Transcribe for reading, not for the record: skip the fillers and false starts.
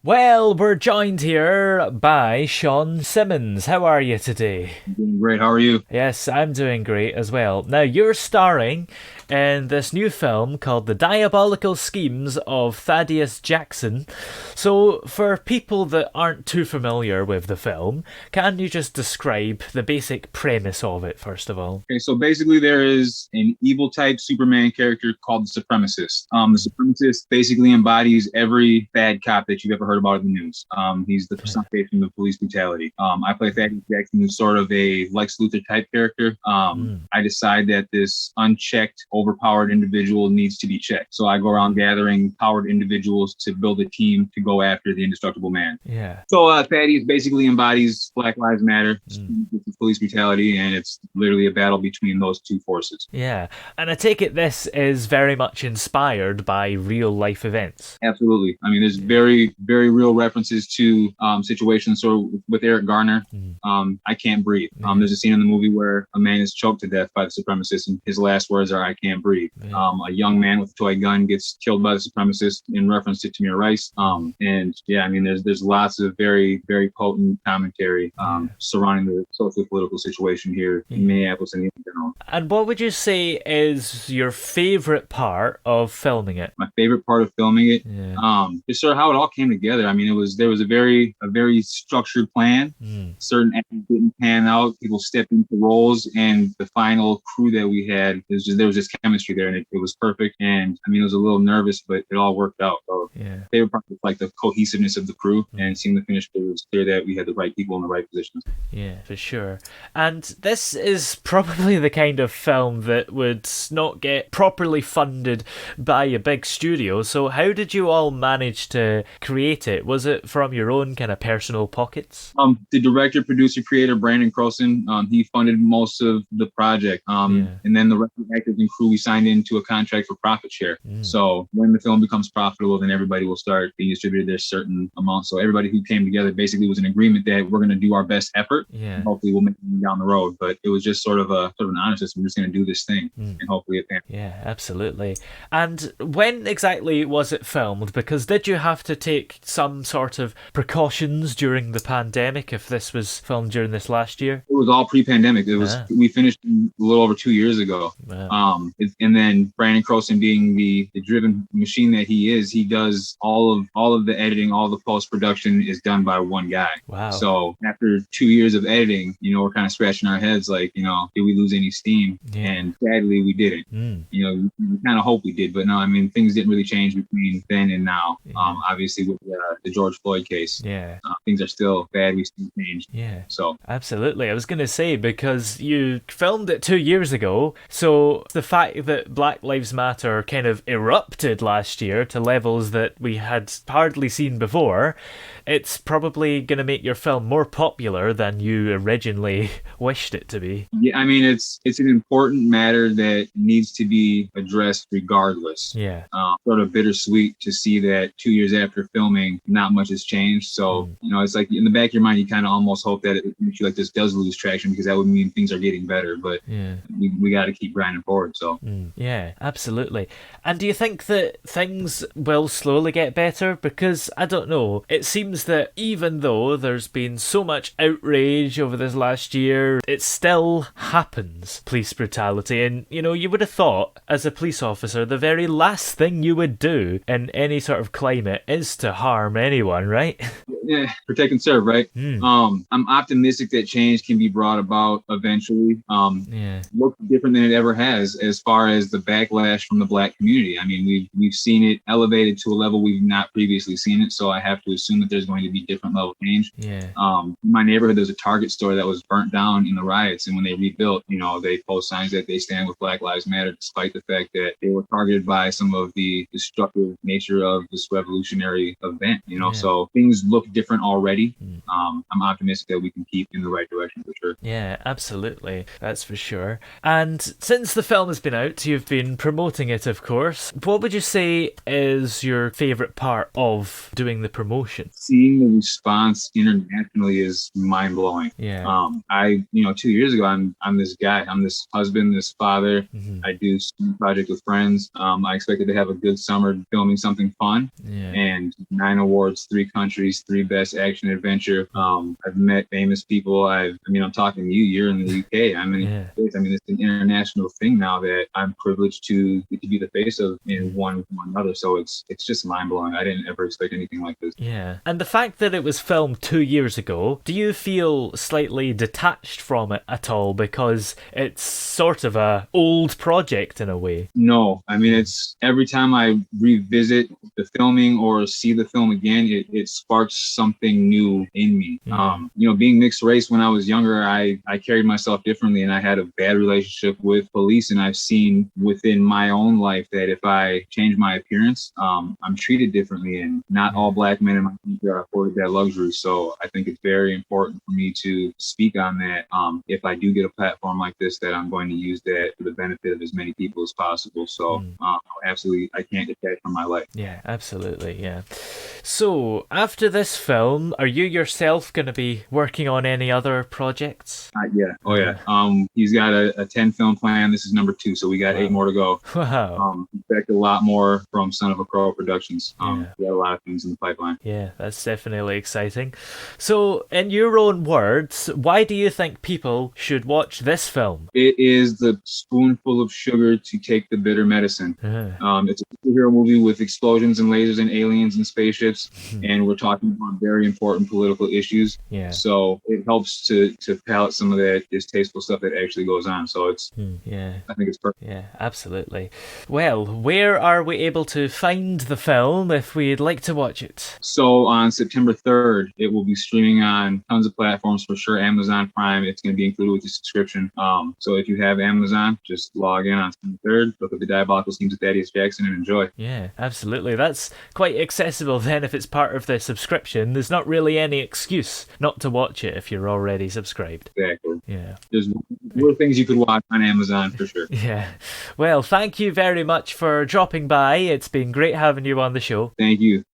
Well, we're joined here by Sean Simmons. How are you today? Doing great. How are you? Yes, I'm doing great as well. Now, you're starring in this new film called The Diabolical Schemes of Thadeus Jackson. So, for people that aren't too familiar with the film, can you just describe the basic premise of it, first of all? Okay, so basically there is an evil type Superman character called the Supremacist. The Supremacist basically embodies every bad cop that you've ever heard about in the news. He's the personification of police brutality. I play Thadeus Jackson, who's sort of a Lex Luthor type character. I decide that this unchecked, overpowered individual needs to be checked. So I go around gathering powered individuals to build a team to go after the indestructible man. Yeah. So Thaddeus basically embodies Black Lives Matter, police brutality, and it's literally a battle between those two forces. Yeah. And I take it this is very much inspired by real life events. Absolutely. I mean, there's very, very real references to situations. So with Eric Garner, I can't breathe. There's a scene in the movie where a man is choked to death by the supremacist, and his last words are, "I can't breathe." A young man with a toy gun gets killed by the supremacist in reference to Tamir Rice. And yeah, I mean, there's lots of very, very potent commentary surrounding the social political situation here in Minneapolis and in general. And what would you say is your favorite part of filming it? My favorite part of filming it, is sort of how it all came together. I mean, there was a very structured plan. Certain actors didn't pan out. People stepped into roles, and the final crew that we had, there was just chemistry there, and it was perfect. And I mean, it was a little nervous, but it all worked out. So favorite part was like the cohesiveness of the crew, and seeing the finished it was clear that we had the right people in the right positions. Yeah, for sure. And this is probably the kind of film that would not get properly funded by a big studio. So how did you all manage to create it? Was it from your own kind of personal pockets? The director, producer, creator, Brandon Crowson, he funded most of the project. And then the rest of the actors and crew, we signed into a contract for profit share. So when the film becomes profitable, then everybody will start being distributed their certain amount. So everybody who came together basically was an agreement that we're going to do our best effort. And hopefully we'll make it down the road. But it was just sort of an honest system. We're just going to do this thing, and hopefully it pans. Yeah, absolutely. And when exactly was it filmed? Because did you have to take some sort of precautions during the pandemic if this was filmed during this last year? It was all pre-pandemic. We finished a little over 2 years ago. And then Brandon Crowson, being the driven machine that he is, he does all of the editing, all the post-production is done by one guy. Wow. So after 2 years of editing, we're kind of scratching our heads like, did we lose any steam? And sadly we didn't. We kind of hope we did, but no, I mean, things didn't really change between then and now. Obviously with the George Floyd case, things are still bad. We still changed. So absolutely. I was going to say, because you filmed it 2 years ago, so the fact that Black Lives Matter kind of erupted last year to levels that we had hardly seen before, it's probably going to make your film more popular than you originally wished it to be. Yeah, I mean, it's an important matter that needs to be addressed regardless. Sort of bittersweet to see that 2 years after filming, not much has changed. So, it's like in the back of your mind, you kind of almost hope that it makes you like this does lose traction, because that would mean things are getting better. But we got to keep grinding forward. So yeah, absolutely. And do you think that things will slowly get better? Because I don't know, it seems that even though there's been so much outrage over this last year, it still happens, police brutality. And you would have thought, as a police officer, the very last thing you would do in any sort of climate is to harm anyone, right? Yeah, protect and serve, right? I'm optimistic that change can be brought about eventually. Looks different than it ever has as far as the backlash from the Black community. I mean, we've seen it elevated to a level we've not previously seen it, so I have to assume that there's going to be different level change. In my neighborhood, there's a Target store that was burnt down in the riots, and when they rebuilt, they post signs that they stand with Black Lives Matter, despite the fact that they were targeted by some of the destructive nature of this revolutionary event. So things look different already. I'm optimistic that we can keep in the right direction for sure. Yeah, absolutely. That's for sure. And since the film has been out, you've been promoting it, of course. What would you say is your favourite part of doing the promotion? Seeing the response internationally is mind-blowing. Yeah. 2 years ago, I'm this guy. I'm this husband, this father. I do student project with friends. I expected to have a good summer filming something fun. Yeah. And 9 awards, 3 countries, 3 best action adventure. I've met famous people. I'm talking to you. You're in the UK. It's an international thing now that I'm privileged to be the face of in one another. So it's just mind-blowing. I didn't ever expect anything like this. Yeah. And the fact that it was filmed 2 years ago, do you feel slightly detached from it at all because it's sort of a old project in a way? No. It's every time I revisit the filming or see the film again, it sparks something new in me. Being mixed race when I was younger, I carried myself differently and I had a bad relationship with police, and I've seen within my own life that if I change my appearance, I'm treated differently, and not all black men in my country are afforded that luxury. So I think it's very important for me to speak on that. If I do get a platform like this, that I'm going to use that for the benefit of as many people as possible. So absolutely, I can't detach from my life. Yeah, absolutely. Yeah. So after this film, are you yourself going to be working on any other projects? Yeah. Oh yeah. He's got a 10 film plan. This is number 2, so we got 8 more to go. Wow. Expect a lot more from Son of a Crow Productions. We got a lot of things in the pipeline. Yeah, that's definitely exciting. So, in your own words, why do you think people should watch this film? It is the spoonful of sugar to take the bitter medicine. It's a superhero movie with explosions and lasers and aliens and spaceships, and we're talking about very important political issues. Yeah. So it helps to palate some of that distasteful stuff that actually goes on. So it's I think it's perfect. Yeah, absolutely. Well, where are we able to find the film if we'd like to watch it? So on September 3rd, it will be streaming on tons of platforms for sure. Amazon Prime, it's going to be included with your subscription. So if you have Amazon, just log in on September 3rd, look at the Diabolical Schemes of Thadeus Jackson and enjoy. Yeah, absolutely. That's quite accessible then if it's part of the subscription. There's not really any excuse not to watch it if you're already subscribed. Exactly. Yeah. There's more things you could watch on Amazon for sure. Yeah. Well, thank you very much for dropping by. It's been great having you on the show. Thank you.